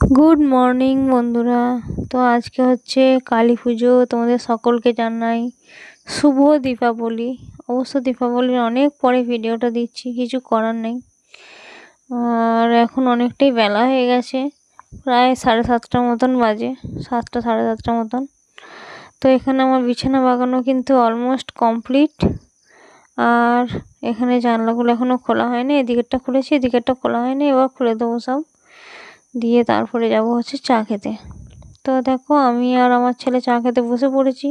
Good morning বন্ধুরা। তো আজকে হচ্ছে কালী পুজো, তোমাদের সকলকে জানাই শুভ দীপাবলি। অবশ্য দীপাবলির অনেক পরে ভিডিওটা দিচ্ছি, কিছু করার নেই। আর এখন অনেকটাই বেলা হয়ে গেছে, প্রায় 7:30 মতন বাজে, 7টা 7:30 মতন। তো এখানে আমার বিছানা বাগানো কিন্তু অলমোস্ট কমপ্লিট। আর এখানে জানলাগুলো এখনও খোলা হয়নি, এদিকেরটা খুলেছি, এদিকেরটা খোলা হয়নি, এবার খুলে দেবো সব, দিয়ে তারপরে যাব হচ্ছে চা খেতে। তো দেখো আমি আর আমার ছেলে চা খেতে বসে পড়েছি।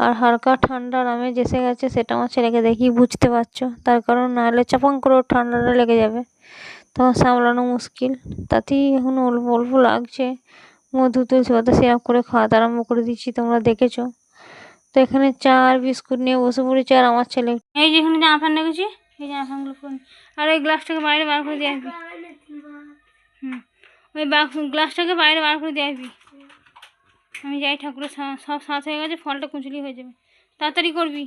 আর হালকা ঠান্ডার আমেজ এসে গেছে, সেটা আমার ছেলেকে দেখেই বুঝতে পারছো, তার কারণ নাহলে চাপাং করে ওর ঠান্ডাটা লেগে যাবে, তখন সামলানো মুশকিল। তাতেই এখন অল্প অল্প লাগছে। মধু তুলসী পাতা সিরাপ করে খাওয়াতে আরম্ভ করে দিচ্ছি, তোমরা দেখেছো। তো এখানে চা আর বিস্কুট নিয়ে বসে পড়েছি। আর আমার ছেলে এই যে এখানে জামা প্যান্ট রেখেছি, এই জামা প্যান্টগুলো আর এই গ্লাসটাকে বাইরে বার করে দিয়ে আসবি। ওই গ্লাসটাকে বাইরে বার করে দিয়ে আসবি। আমি যাই, ঠাকুরের সব সাজ হয়ে গেছে, ফলটা কুঁচলি হয়ে যাবে, তাড়াতাড়ি করবি।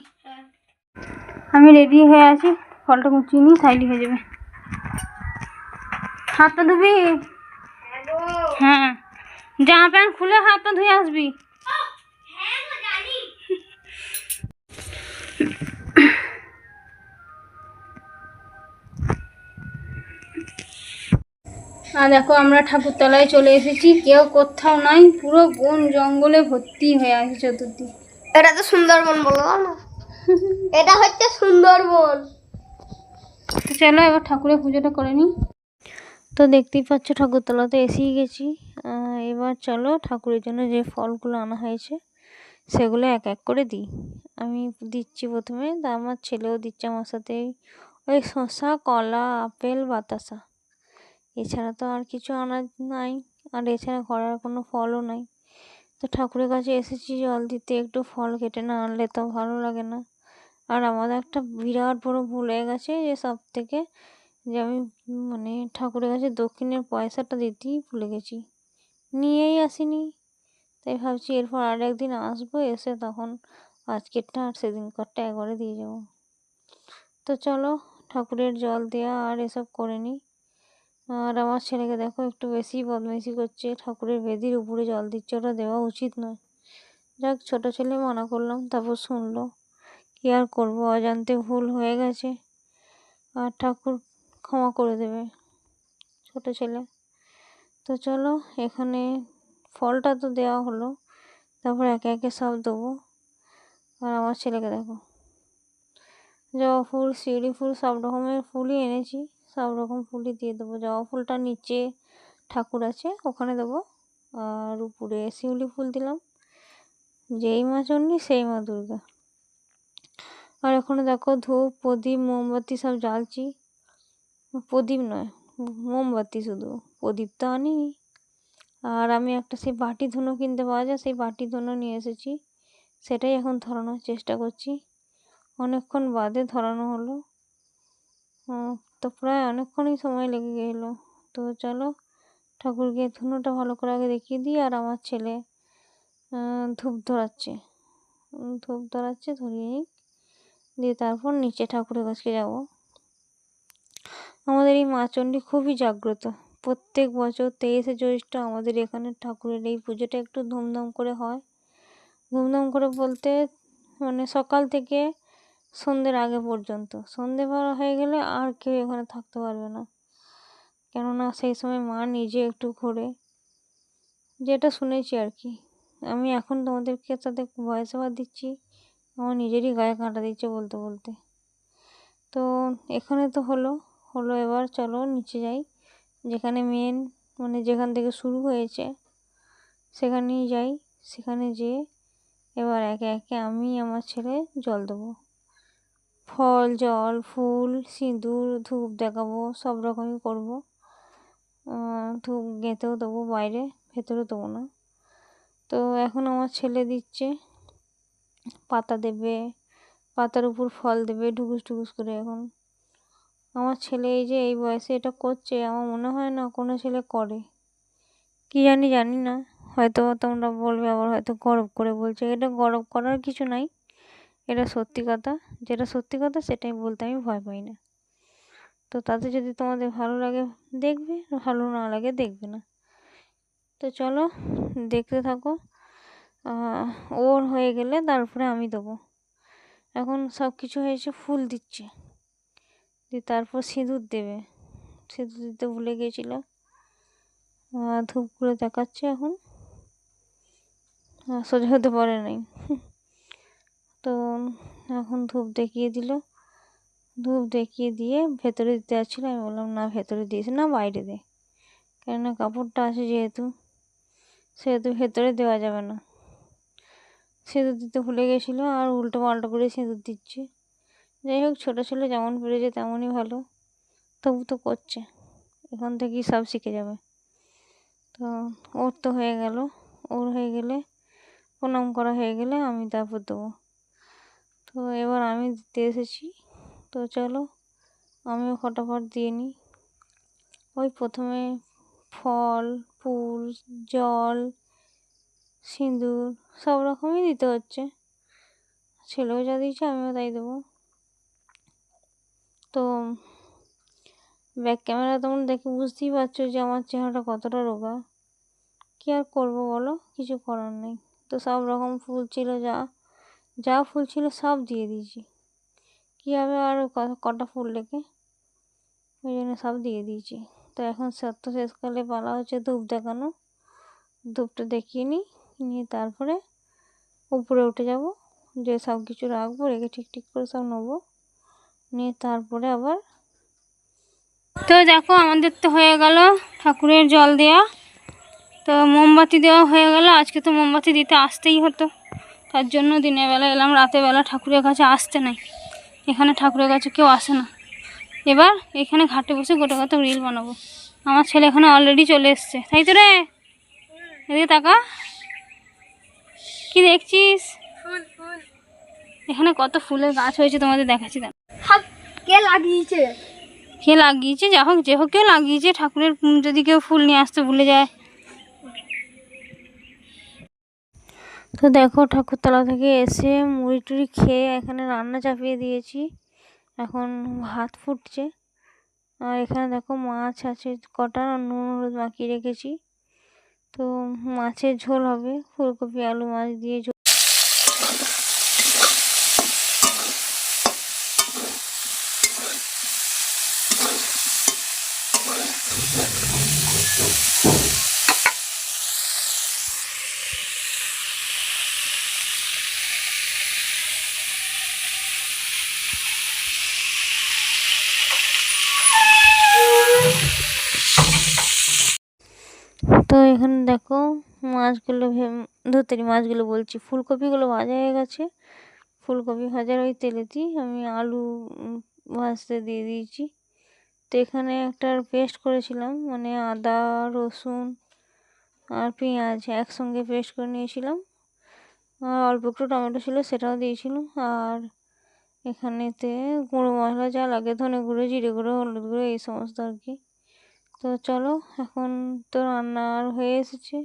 আমি রেডি হয়ে আছি, ফলটা কুঁচিয়ে নিই, সাইডে হয়ে যাবে। হাত পা ধুবি? হ্যাঁ, জামা প্যান্ট খুলে হাত পা ধুয়ে আসবি। আর দেখো আমরা ঠাকুরতলায় চলে এসেছি, কেউ কোথাও নাই, পুরো বন জঙ্গলে ভর্তি হয়ে আছে চতুর্দিক। এটা তো সুন্দরবন বলো না, এটা হচ্ছে সুন্দরবন। চলো এবার ঠাকুরের পুজোটা করে নিই। তো দেখতেই পাচ্ছ ঠাকুরতলাতে এসেই গেছি। এবার চলো ঠাকুরের জন্য যে ফলগুলো আনা হয়েছে সেগুলো এক এক করে দিই। আমি দিচ্ছি প্রথমে, তা আমার ছেলেও দিচ্ছে আমার সাথে। ওই শসা, কলা, আপেল, বাতাসা, এছাড়া তো আর কিছু আনা নাই। আর এছাড়া ঘরের কোনো ফলও নাই। তো ঠাকুরের কাছে এসেছি জল দিতে, একটু ফল কেটে না আনলে তো ভালো লাগে না। আর আমাদের একটা বিরাট বড় ভুল হয়ে গেছে, যে সব থেকে, যে আমি ঠাকুরের কাছে দক্ষিণের পয়সাটা দিতেই ভুলে গেছি, নিয়েই আসিনি। তাই ভাবছি এরপর আর একদিন আসবো, এসে তখন আজকেরটা আর সেদিনকারটা একবারে দিয়ে যাবো। তো চলো ঠাকুরের জল দেওয়া আর এসব করে নিই। আর আমার ছেলেকে দেখো একটু বেশি বদমাইশি করছে, ঠাকুরের বেদির উপরে জল দিচ্ছে, ওটা দেওয়া উচিত নয়। যাক, ছোটো ছেলে, মানা করলাম, তারপর শুনলো। কি আর করবো, অজান্তে ভুল হয়ে গেছে, আর ঠাকুর ক্ষমা করে দেবে, ছোট ছেলে। তো চলো, এখানে ফলটা তো দেওয়া হলো, তারপর একে একে সব দেবো। আর আমার ছেলেকে দেখো, জবা ফুল, শিউলি ফুল, সব রকমের ফুলই এনেছি, সব রকম ফুলই দিয়ে দেবো। জবা ফুলটা নিচে ঠাকুর আছে ওখানে দেবো, আর উপরে শিউলি ফুল দিলাম, যেই মা চণ্ডী সেই মা দুর্গা। আর এখানে দেখো ধূপ, প্রদীপ, মোমবাতি সব জ্বালছি। প্রদীপ নয়, মোমবাতি শুধু, প্রদীপ তো আনিনি। আর আমি একটা সেই বাটি ধুনো কিনতে পাওয়া যায়, সেই বাটি ধুনো নিয়ে এসেছি, সেটাই এখন ধরানোর চেষ্টা করছি। অনেকক্ষণ বাদে ধরানো হলো, তো প্রায় অনেকক্ষণই সময় লেগে গেলো। তো চলো ঠাকুরকে ধুনোটা ভালো করে আগে দেখিয়ে দিই। আর আমার ছেলে ধূপ ধরাচ্ছে, ধরিয়ে নিই, দিয়ে তারপর নিচে ঠাকুরের কাছে যাব। আমাদের এই মা চণ্ডী খুবই জাগ্রত। প্রত্যেক বছর 23শে জ্যৈষ্ঠ আমাদের এখানে ঠাকুরের এই পুজোটা একটু ধুমধাম করে হয়। ধুমধাম করে বলতে সকাল থেকে সন্ধ্যের আগে পর্যন্ত, সন্ধ্যে পার হয়ে গেলে আর কেউ এখানে থাকতে পারবে না, কেননা সেই সময় মা নিজে একটু ঘোরে, যেটা শুনেছি আর কি। আমি এখন তোমাদেরকে সাথে ভয়েস ওভার দিচ্ছি, আমার নিজেরই গায়ে কাঁটা দিচ্ছে বলতে বলতে। তো এখানে তো হলো, এবার চলো নিচে যাই, যেখানে মেন যেখান থেকে শুরু হয়েছে সেখানেই যাই। সেখানে যেয়ে এবার একে একে আমি আমার ছেলে জল দেবো, ফল, জল, ফুল, সিঁদুর, ধূপ দেখাবো, সব রকমই করবো। ধূপ গেঁথেও দেবো বাইরে, ভেতরে দেবো না। তো এখন আমার ছেলে দিচ্ছে, পাতা দেবে, পাতার উপর ফল দেবে, ঢুকুস ঢুকুস করে। এখন আমার ছেলে এই যে এই বয়সে এটা করছে, আমার মনে হয় না কোনো ছেলে করে, কি জানি না, হয়তো তোমরা বলবে আবার হয়তো গর্ব করে বলছে, এটা গর্ব করার কিছু নাই, এটা সত্যি কথা। যেটা সত্যি কথা সেটাই বলতে আমি ভয় পাই না। তো তাতে যদি তোমাদের ভালো লাগে দেখবে, ভালো না লাগে দেখবে না, তো চলো দেখতে থাকো। ওর হয়ে গেলে তারপরে আমি দেবো। এখন সব কিছু হয়েছে, ফুল দিচ্ছে, দিয়ে তারপর সিঁদুর দেবে। সিঁদুর দিতে ভুলে গিয়েছিলাম। ধূপ করে দেখাচ্ছে এখন, সোজা হতে পারে নাই। তো এখন ধূপ দেখিয়ে দিল। ধূপ দেখিয়ে দিয়ে ভেতরে দিতে যাচ্ছিল, আমি বললাম না ভেতরে দিয়েছে না, বাইরে দে, কেননা কাপড়টা আছে যেহেতু, সেহেতু ভেতরে দেওয়া যাবে না। সিঁদুর দিতে ভুলে গেছিলো আর উল্টো পাল্টা করে সিঁদুর দিচ্ছে। যাই হোক, ছোটো ছেলে যেমন পেরেছে তেমনই ভালো, তবু তো করছে, এখান থেকেই সব শিখে যাবে। তো ওর তো হয়ে গেল, ওর হয়ে গেলে প্রণাম করা হয়ে গেলে আমি তারপর দেবো। তো এবার আমি দিতে এসেছি। তো চলো আমিও ফটাফট দিয়ে নিই। ওই প্রথমে ফল, ফুল, জল, সিঁদুর সব রকমই দিতে হচ্ছে। ছেলেও যা দিয়েছে আমিও তাই দেবো। তো ব্যাক ক্যামেরা তোমরা দেখে বুঝতেই পারছো যে আমার চেহারাটা কতটা রোগা। কী আর করবো বলো, কিছু করার নেই। তো সব রকম ফুল ছিল, যা যা ফুল ছিল সব দিয়ে দিয়েছি। কী হবে আর কটা ফুল রেখে, ওই জন্য সব দিয়ে দিয়েছি। তো এখন সত্য শেষকালে পালা হচ্ছে ধূপ দেখানো। ধূপটা দেখিয়ে নিয়ে তারপরে উপরে উঠে যাব, যে সব কিছু রাখবো, রেখে ঠিক করে সব নেবো, নিয়ে তারপরে আবার। তো দেখো আমাদের তো হয়ে গেল ঠাকুরের জল দেওয়া। তো মোমবাতি দেওয়া হয়ে গেল। আজকে তো মোমবাতি দিতে আসতেই হতো, তার জন্য দিনের বেলা এলাম, রাতের বেলা ঠাকুরের কাছে আসতে নাই। এখানে ঠাকুরের কাছে কেউ আসে না। এবার এখানে ঘাটে বসে গোটা কত রিল বানাবো। আমার ছেলে এখানে অলরেডি চলে এসছে, তাই তো রে? এদিকে তাকা, কি দেখছিস? এখানে কত ফুলের গাছ হয়েছে তোমাদের দেখাচ্ছি। কে লাগিয়েছে? কে লাগিয়েছে? যা হোক যে হোক কেউ লাগিয়েছে। ঠাকুরের যদি কেউ ফুল নিয়ে আসতে ভুলে যায়। তো দেখো ঠাকুরতলা থেকে এসে মুড়ি টুড়ি খেয়ে এখানে রান্না চাপিয়ে দিয়েছি। এখন ভাত ফুটছে, আর এখানে দেখো মাছ আছে কটা, নুন হলুদ মাখিয়ে রেখেছি। তো মাছের ঝোল হবে, ফুলকপি আলু মাছ দিয়ে ঝোল। তো এখানে দেখো মাছগুলো মাছগুলো বলছি, ফুলকপিগুলো ভাজা হয়ে গেছে। ফুলকপি ভাজার ওই তেলেতেই আমি আলু ভাজতে দিয়ে দিয়েছি। তো এখানে একটা পেস্ট করেছিলাম, মানে আদা রসুন আর পেঁয়াজ একসঙ্গে পেস্ট করে নিয়েছিলাম। আর অল্প একটু টমেটো ছিল, সেটাও দিয়েছিলাম। আর এখানেতে গুঁড়ো মশলা যা লাগে, ধনে গুঁড়ো, জিরে গুঁড়ো, হলুদ গুঁড়ো, এই সমস্ত আর কি। তো চলো, এখন তো রান্না আর হয়ে এসেছে।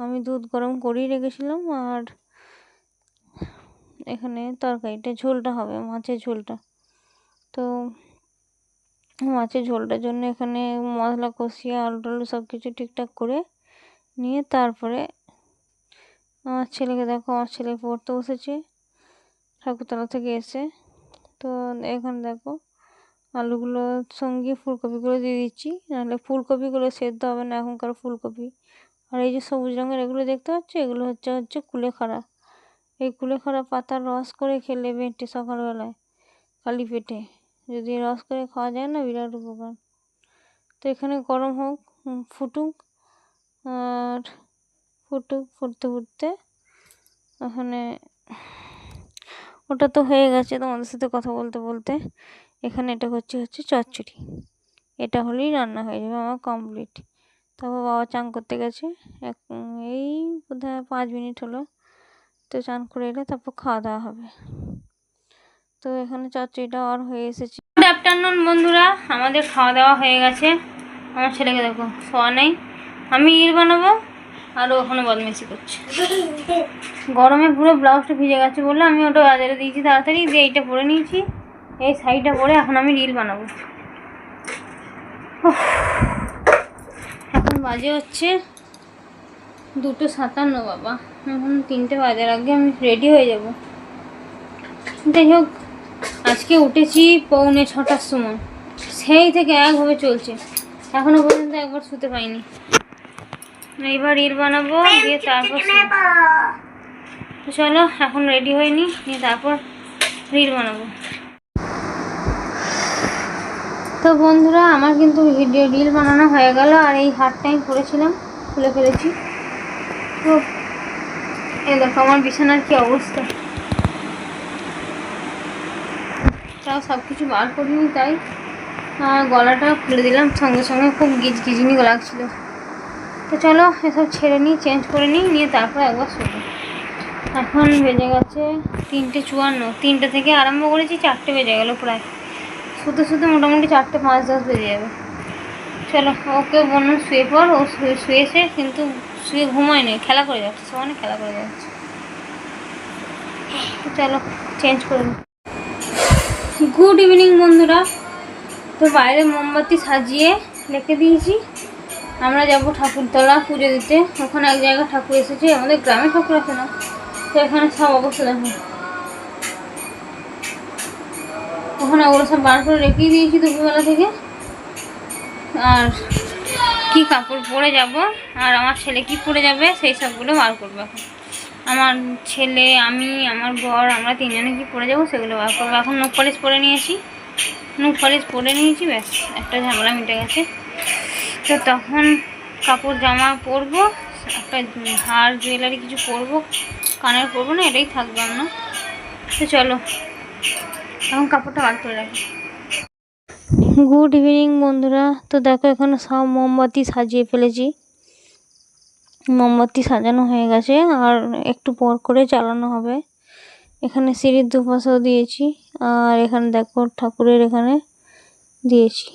আমি দুধ গরম করেই রেখেছিলাম। আর এখানে তরকারিটা, ঝোলটা হবে, মাছের ঝোলটা। তো মাছের ঝোলটার জন্য এখানে মশলা কষিয়ে আলু টালু সব কিছু ঠিকঠাক করে নিয়ে তারপরে আমার ছেলেকে দেখো, আমার ছেলে পড়তে বসেছে ঠাকুরতলা থেকে এসে। তো এখানে দেখো আলুগুলোর সঙ্গে ফুলকপিগুলো দিয়ে দিচ্ছি, নাহলে ফুলকপিগুলো সেদ্ধ হবে না এখনকার ফুলকপি। আর এই যে সবুজ রঙের এগুলো দেখতে পাচ্ছ, এগুলো হচ্ছে কুলেখাড়া। এই কুলেখাড়া পাতার রস করে খেলে বেটে সকালবেলায় খালি পেটে, যদি রস করে খাওয়া যায় না, বিরাট উপকার। তো এখানে গরম হোক, ফুটুক। আর ফুটতে ফুটতে ওখানে ওটা তো হয়ে গেছে তোমাদের সাথে কথা বলতে বলতে। এখানে এটা হচ্ছে চচ্চড়ি। এটা হলেই রান্না হয়ে যাবে আমার কমপ্লিট। তারপর বাবা চান করতে গেছে, এই বোধহয় 5 মিনিট হলো। তো চান করে এলে তারপর খাওয়া দাওয়া হবে। তো এখানে চচ্চড়িটা আর হয়ে এসেছে। গুড আফটারনুন বন্ধুরা, আমাদের খাওয়া দাওয়া হয়ে গেছে। আমার ছেলেকে দেখো শোয়া নেই, আমি বানাবো আর ওখানে বদমাইশি করছে। গরমে পুরো ব্লাউজটা ভিজে গেছে বলে আমি ওটা বাজারে দিয়েছি তাড়াতাড়ি, দিয়ে এইটা পরে নিয়েছি। এই শাড়িটা পরে এখন আমি রিল বানাবো। এখন বাজে হচ্ছে 2:57 বাবা, এখন 3টে বাজার আগে আমি রেডি হয়ে যাব। যাই হোক, আজকে উঠেছি 6:45 সময়, সেই থেকে একভাবে চলছে, এখনো পর্যন্ত একবার শুতে পাইনি। এইবার রিল বানাবো, দিয়ে তারপর তো চলো এখন রেডি হয়নি, নিয়ে তারপর রিল বানাবো। তো বন্ধুরা, আমার কিন্তু রিল বানানো হয়ে গেল, আর এই হারটা আমি পরেছিলাম খুলে ফেলেছি। তো এই দেখো আমার বিছানার কি অবস্থা, তাও সব কিছু বার করিনি, তাই গলাটা খুলে দিলাম সঙ্গে সঙ্গে, খুব গিজগিজিনি লাগছিল। তো চলো এসব ছেড়ে নিই, চেঞ্জ করে নিই, নিয়ে তারপর একবার শোবো। এখন বেজে গেছে 3:54, 3টে থেকে আরম্ভ করেছি, 4টে বেজে গেল প্রায়। শুতে শুতে মোটামুটি 4টে 5-10 বেজে যাবে। চলো, ওকে বললাম শুয়ে পড়, ও শুয়েছে, কিন্তু শুয়ে ঘুমায় নেই, খেলা করে যাচ্ছে, সমানে খেলা করে যাচ্ছে। তো চলো চেঞ্জ করে নিই। গুড ইভিনিং বন্ধুরা। তো বাইরে মোমবাতি সাজিয়ে রেখে দিয়েছি, আমরা যাব ঠাকুরতলা পুজো দিতে। ওখানে এক জায়গায় ঠাকুর এসেছে, আমাদের গ্রামে ঠাকুর আছে না, তো এখানে সব অবস্থা দেখো, ওখানে ওগুলো সব বার করে রেখেই দিয়েছি দুপুরবেলা থেকে। আর কি কাপড় পরে যাব, আর আমার ছেলে কি পরে যাবে, সেই সবগুলো বার করবো এখন। আমার ছেলে, আমি, আমার বর, আমরা 3জনে কি পরে যাবো সেগুলো বার করবো। এখন নখ পালিশ পরে নিয়েছি, ব্যাস একটা ঝামেলা মিটে গেছে। তো তখন কাপড় জামা পরবো, একটা হার জুয়েলারি কিছু পরবো, কানের পরবো না, এটাই থাকবে আমরা। তো চলো এখন কাপড়টা বার করে রাখি। গুড ইভিনিং বন্ধুরা। তো দেখো এখানে সব মোমবাতি সাজিয়ে ফেলেছি, মোমবাতি সাজানো হয়ে গেছে, আর একটু পর করে জ্বালানো হবে। এখানে সিঁড়ির দুপাশেও দিয়েছি, আর এখানে দেখো ঠাকুরের এখানে দিয়েছি।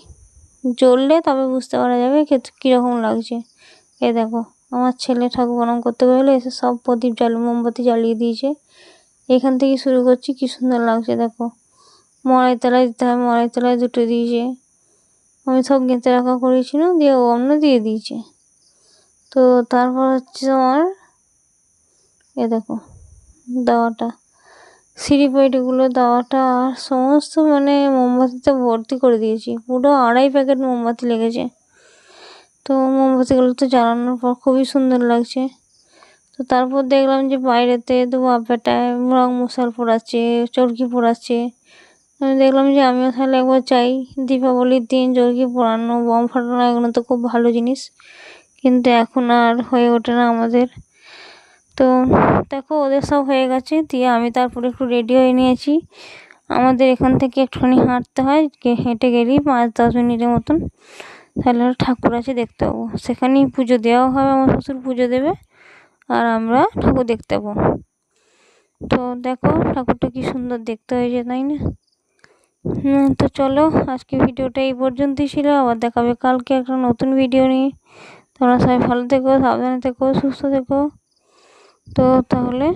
জ্বললে তবে বুঝতে পারা যাবে কীরকম লাগছে। এ দেখো আমার ছেলে ঠাকুর প্রণাম করতে গেলে এসে সব প্রদীপ মোমবাতি জ্বালিয়ে দিয়েছে। এখান থেকে শুরু করছি, কি সুন্দর লাগছে দেখো। মড়াই তলায় দিতে হয়, মড়াই তলায় 2টো দিয়েছে, আমি সব গেঁথে রাখা করেছিলাম, দিয়ে ও অন্য দিয়ে দিয়েছে। তো তারপর হচ্ছে আমার এ দেখো দাওয়াটা, সিঁড়ি পৈটিগুলো দাওয়াটা, আর সমস্ত মানে মোমবাতিতে ভর্তি করে দিয়েছি, পুরো 2.5 প্যাকেট মোমবাতি লেগেছে। তো মোমবাতিগুলো তো জ্বালানোর পর খুবই সুন্দর লাগছে। তো তারপর দেখলাম যে বাইরেতে তো বাপ্পাটায় রং মশাল পোড়াচ্ছে, চরকি পোড়াচ্ছে। আমি দেখলাম যে আমিও তাহলে একবার চাই, দীপাবলির দিন চরকি পোড়ানো, বম ফাটানো, এগুলো তো খুব ভালো জিনিস, কিন্তু এখন আর হয়ে ওঠে না আমাদের। তো দেখো ওদের সব হয়ে গেছে, দিয়ে আমি তারপরে একটু রেডি হয়ে নিয়েছি। আমাদের এখান থেকে একটুখানি হাঁটতে হয়, হেঁটে গেলেই 5-10 মিনিটের মতন, তাহলে ঠাকুর আছে দেখতে পাবো, সেখানেই পুজো দেওয়াও হবে, আমার শ্বশুর পুজো দেবে, আর আমরা ঠাকুর দেখতে পাবো। তো দেখো ঠাকুরটা কি সুন্দর দেখতে হয়েছে, তাই না? তো চলো আজকে ভিডিওটা এই পর্যন্তই ছিল, আবার দেখাবে কালকে একটা নতুন ভিডিও নিয়ে। তোমরা সবাই ভালো থেকো, সাবধানে থেকো, সুস্থ থেকো। তো তাহলে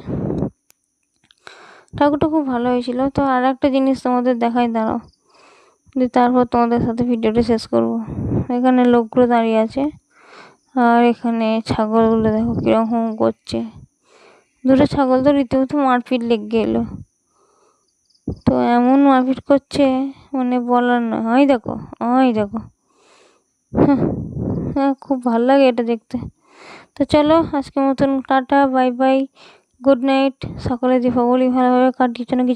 ঠাকুরটা খুব ভালো হয়েছিল। তো আর একটা জিনিস তোমাদের দেখাই, দাঁড়াও, দিয়ে তারপর তোমাদের সাথে ভিডিওটা শেষ করব। এখানে লোকগুলো দাঁড়িয়ে আছে, আর এখানে ছাগলগুলো দেখো কীরকম করছে। 2টো ছাগল তো রীতিমতো মারপিট লেগে এলো, তো এমন মারপিট করছে মানে বলার নয়। ওই দেখো, হ্যাঁ খুব ভালো লাগে এটা দেখতে। তো চলো আজকের মতন tata, bye bye, good night. সকলে দীপাবলি ভালোভাবে কাটিয়ে যেন কিছু